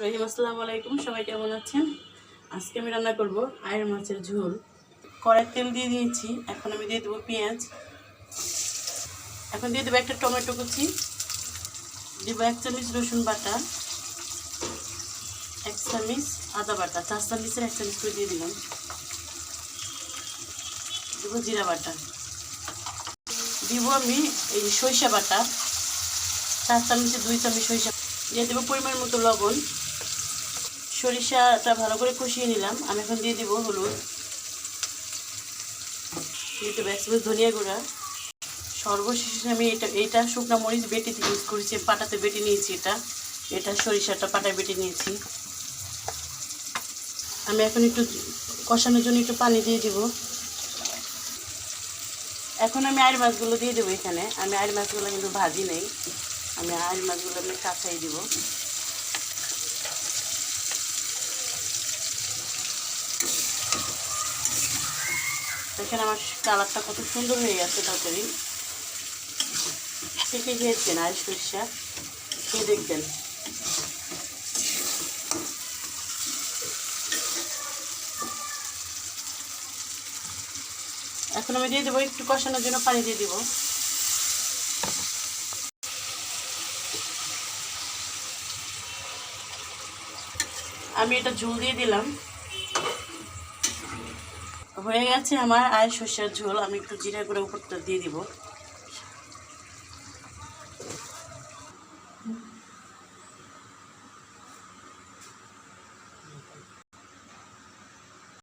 রহিম আসসালামু আলাইকুম, সবাই কেমন আছেন? আজকে আমি রান্না করব আয়ের মাছের ঝোল। কড়াই তেল দিয়ে দিয়েছি, এখন আমি দিয়ে দেবো পেঁয়াজ, এখন দিয়ে দেবো একটা টমেটো কুচি, দেবো 1 চামচ রসুন বাটা, 1 চামচ আদা বাটা, 4 চামচের 1 চামচ করে দিয়ে দিলাম। দেবো জিরা বাটা, দিব আমি এই সরিষা বাটা 4 চামচে 2 চামচ সরিষা দিয়ে দেবো, পরিমাণ মতো লবণ। সরিষাটা ভালো করে কষিয়ে নিলাম। আমি এখন দিয়ে দিব হলুদ, দিয়ে দেবো 1 চামচ ধনিয়া গুঁড়া। সর্বশেষে আমি এটা শুকনো মরিচ বেটে ইউজ করেছি, পাটাতে বেটে নিয়েছি। এটা সরিষাটা পাটায় বেটে নিয়েছি। আমি এখন একটু কষানোর জন্য একটু পানি দিয়ে দিব। এখন আমি আয়ের মাছগুলো দিয়ে দেবো। এখানে আমি আয়ের মাছগুলো কিন্তু ভাজি নেই, আমি আয়ের মাছগুলো আমি কাঁচাই দিব। দেখেন আমার কালারটা কত সুন্দর হয়ে গেছে। তরকারি থেকে খেয়েছেন আয়ের সরিষা, খেয়ে দেখবেন। এখন আমি দিয়ে দেবো, একটু কষানোর জন্য পানি দিয়ে দিব। আমি এটা ঝোল দিয়ে দিলাম। হয়ে গেছে আমার আয়ের সরিষার ঝোল। আমি একটু জিরা গুঁড়ো উপরটা দিয়ে দিব।